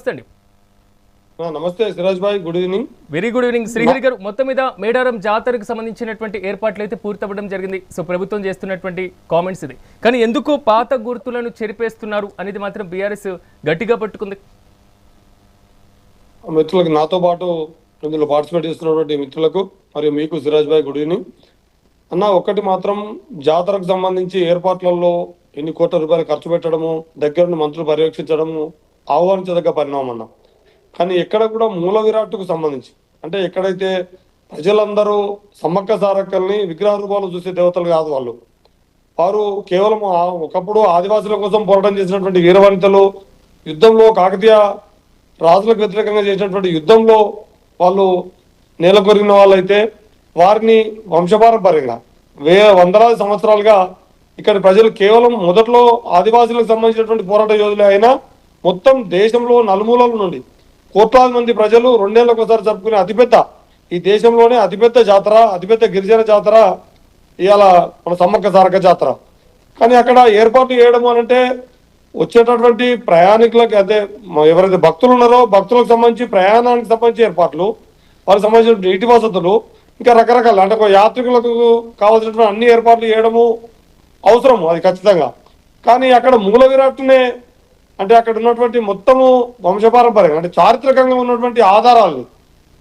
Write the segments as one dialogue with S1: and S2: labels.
S1: నమస్తే అండి.
S2: నమస్తే సిరాజ్ భాయ్, good evening.
S1: Very good evening Srihari గారు. మొత్తం మీద మేడారం జాతరకు సంబంధించినటువంటి ఏర్పాట్లు అయితే పూర్తవ్వడం జరిగింది. సో ప్రభుత్వం చేస్తున్నటువంటి కామెంట్స్ ఇది. కానీ ఎందుకు పాత గుర్తులను చెరిపేస్తున్నారు అనేది మాత్రం బీఆర్ఎస్ గట్టిగా పట్టుకుంది.
S2: మిత్రులకు, నాతో పాటు ఇందులో పార్టిసిపేట్ చేస్తున్నటువంటి మిత్రులకు మరియు మీకు సిరాజ్ భాయ్ గుడ్ ఈవినింగ్ అన్న. ఒక్కటి మాత్రం, జాతరకు సంబంధించి ఏర్పాట్లలో ఎన్ని కోట్ల రూపాయలు ఖర్చు పెట్టడము, దగ్గరుండి మంత్రులు పర్యవేక్షించడము ఆహ్వానించదగ్గ పరిణామం అన్న. కానీ ఎక్కడ కూడా మూల విరాట్టుకు సంబంధించి, అంటే ఎక్కడైతే ప్రజలందరూ సమ్మక్క సారక్కల్ని విగ్రహ రూపాలు చూసే దేవతలు కాదు వాళ్ళు. వారు కేవలం ఒకప్పుడు ఆదివాసుల కోసం పోరాటం చేసినటువంటి వీరవనితలు, యుద్ధంలో కాకతీయ రాజులకు వ్యతిరేకంగా చేసినటువంటి యుద్ధంలో వాళ్ళు నేలకొరిగిన వాళ్ళైతే వారిని వంశపారంపర్యంగా వందలాది సంవత్సరాలుగా ఇక్కడ ప్రజలు కేవలం మొదట్లో ఆదివాసులకు సంబంధించినటువంటి పోరాట యోధులే అయినా మొత్తం దేశంలో నలుమూలల నుండి కోట్లాది మంది ప్రజలు 2 ఏళ్లకు ఒకసారి జరుపుకునే అతిపెద్ద, ఈ దేశంలోనే అతిపెద్ద జాతర, అతిపెద్ద గిరిజన జాతర ఇవాళ మన సమ్మక్క సారక్క జాతర. కానీ అక్కడ ఏర్పాటు చేయడం అనంటే వచ్చేటటువంటి ప్రయాణికులకు, అదే ఎవరైతే భక్తులు ఉన్నారో భక్తులకు సంబంధించి ప్రయాణానికి సంబంధించి ఏర్పాట్లు, వారికి సంబంధించిన నీటి వసతులు, ఇంకా రకరకాల అంటే యాత్రికులకు కావాల్సినటువంటి అన్ని ఏర్పాట్లు చేయడము అవసరం, అది ఖచ్చితంగా. కానీ అక్కడ మూల విరాట్టునే, అంటే అక్కడ ఉన్నటువంటి మొత్తము వంశపారంపర్యంగా, అంటే చారిత్రకంగా ఉన్నటువంటి ఆధారాలు,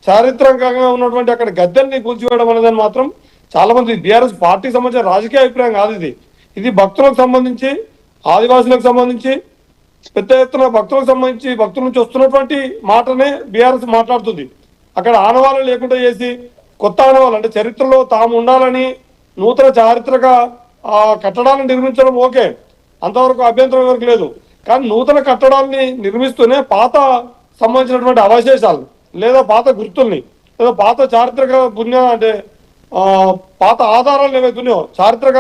S2: చారిత్రకంగా ఉన్నటువంటి అక్కడ గద్దెల్ని కూల్చివేయడం అనేదాన్ని మాత్రం చాలా మంది బీఆర్ఎస్ పార్టీకి సంబంధించిన రాజకీయ అభిప్రాయం కాదు ఇది. ఇది భక్తులకు సంబంధించి, ఆదివాసులకు సంబంధించి, పెద్ద ఎత్తున భక్తులకు సంబంధించి, భక్తుల నుంచి వస్తున్నటువంటి మాటనే బీఆర్ఎస్ మాట్లాడుతుంది. అక్కడ ఆనవాళ్ళు లేకుండా చేసి కొత్త ఆనవాళ్ళు, అంటే చరిత్రలో తాము ఉండాలని నూతన చారిత్రక కట్టడాలను నిర్మించడం ఓకే, అంతవరకు అభ్యంతరం ఎవరికి లేదు. కానీ నూతన కట్టడాలని నిర్మిస్తూనే పాత సంబంధించినటువంటి అవశేషాలు లేదా పాత గుర్తుల్ని లేదా పాత చారిత్రక పుణ్య, అంటే పాత ఆధారాలు ఏవైతున్నాయో, చారిత్రక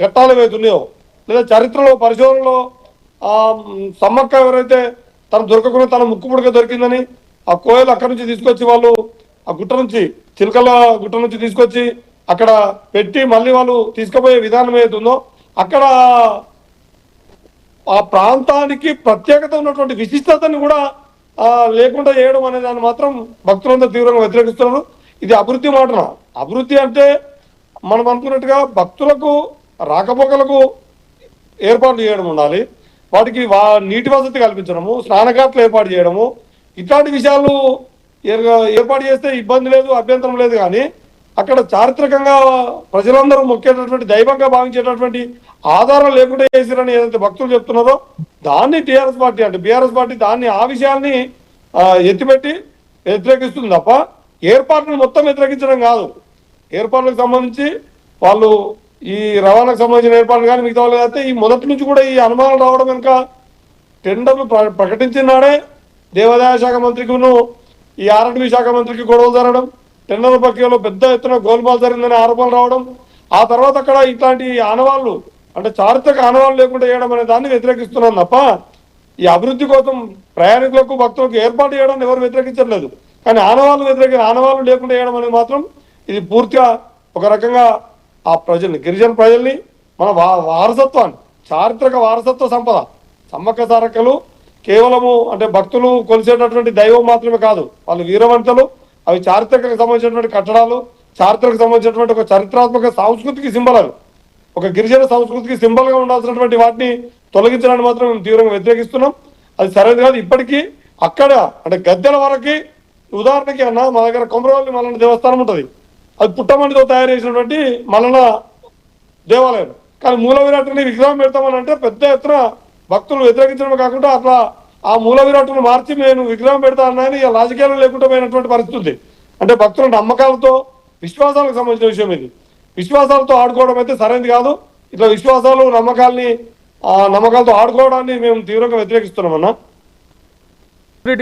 S2: ఘట్టాలు ఏవైతున్నాయో, లేదా చరిత్రలో పరిశోధనలో సమ్మక్క ఎవరైతే తను దొరకకుండా తన ముక్కు పుడక దొరికిందని ఆ కోయలు అక్కడి నుంచి తీసుకొచ్చి వాళ్ళు ఆ గుట్ట నుంచి, చిలకల గుట్ట నుంచి తీసుకొచ్చి అక్కడ పెట్టి మళ్ళీ వాళ్ళు తీసుకుపోయే విధానం ఏదైతుందో అక్కడ ఆ ప్రాంతానికి ప్రత్యేకత ఉన్నటువంటి విశిష్టతను కూడా లేకుండా చేయడం అనే దాన్ని మాత్రం భక్తులంతా తీవ్రంగా వ్యతిరేకిస్తున్నారు. ఇది అభివృద్ధి మాటన. అభివృద్ధి అంటే మనం అనుకున్నట్టుగా భక్తులకు రాకపోకలకు ఏర్పాట్లు చేయడం ఉండాలి, వాటికి నీటి వసతి కల్పించడము, స్నానఘాట్లు ఏర్పాటు చేయడము, ఇట్లాంటి విషయాలు ఏర్పాటు చేస్తే ఇబ్బంది లేదు, అభ్యంతరం లేదు. కానీ అక్కడ చారిత్రకంగా ప్రజలందరూ మొక్కేటటువంటి, దైవంగా భావించేటటువంటి ఆధారం లేకుండా చేసిరని ఏదైతే భక్తులు చెప్తున్నారో దాన్ని టీఆర్ఎస్ పార్టీ, అంటే బీఆర్ఎస్ పార్టీ దాన్ని, ఆ విషయాన్ని ఎత్తిపెట్టి వ్యతిరేకిస్తుంది తప్ప ఏర్పాట్లను మొత్తం వ్యతిరేకించడం కాదు. ఏర్పాట్లకు సంబంధించి వాళ్ళు ఈ రవాణాకు సంబంధించిన ఏర్పాట్లు కానీ మిగతా వాళ్ళు అయితే ఈ మొదటి నుంచి కూడా ఈ అనుమానాలు రావడం వెనుక టెండర్లు ప్రకటించిన నాడే దేవాదాయ శాఖ మంత్రికిను ఈ ఆర్ఎండ్బి శాఖ మంత్రికి గొడవలు జరగడం, టెండర్ల ప్రక్రియలో పెద్ద ఎత్తున గోల్మాల్ జరిగిందనే ఆరోపణలు రావడం, ఆ తర్వాత అక్కడ ఇట్లాంటి ఆనవాళ్ళు, అంటే చారిత్రక ఆనవాళ్ళు లేకుండా చేయడం అనే దాన్ని వ్యతిరేకిస్తున్నాం తప్ప ఈ అభివృద్ధి కోసం ప్రయాణికులకు భక్తులకు ఏర్పాటు చేయడం ఎవరు వ్యతిరేకించట్లేదు. కానీ ఆనవాళ్ళు లేకుండా చేయడం అనేది మాత్రం ఇది పూర్తిగా ఒక రకంగా ఆ ప్రజల్ని, గిరిజన ప్రజల్ని, మన వారసత్వాన్ని, చారిత్రక వారసత్వ సంపద సమ్మక్క సారక్కలు కేవలము అంటే భక్తులు కొలిసేటటువంటి దైవం మాత్రమే కాదు, వాళ్ళు వీరవంతలు. అవి చారిత్రకకు సంబంధించినటువంటి కట్టడాలు, చారిత్రకు సంబంధించినటువంటి ఒక చరిత్రాత్మక సాంస్కృతిక సింబల్, అవి ఒక గిరిజన సంస్కృతికి సింబల్గా ఉండాల్సినటువంటి వాటిని తొలగించడానికి మాత్రం మేము తీవ్రంగా వ్యతిరేకిస్తున్నాం. అది సరైనది కాదు. ఇప్పటికీ అక్కడ అంటే గద్దెల వరకు, ఉదాహరణకి అన్న మా దగ్గర కొమరవల్లి మల్లన్న దేవస్థానం ఉంటుంది, అది పుట్టమణితో తయారు చేసినటువంటి మల్లన్న దేవాలయం. కానీ మూల విరాట్టుని విగ్రహం పెడతామని అంటే పెద్ద ఎత్తున భక్తులు వ్యతిరేకించడమే కాకుండా అట్లా ఆ మూల విరాట్టును మార్చి నేను విగ్రహం పెడతా అన్నాయని రాజకీయాలు లేకుండా పోయినటువంటి పరిస్థితి. అంటే భక్తుల నమ్మకాలతో, విశ్వాసాలకు సంబంధించిన విషయం ఇది. విశ్వాసాలతో ఆడుకోవడం అయితే సరైనది కాదు. ఇట్లా విశ్వాసాలు, నమ్మకాలతో ఆడుకోవడాన్ని మేము తీవ్రంగా వ్యతిరేకిస్తున్నామన్నా.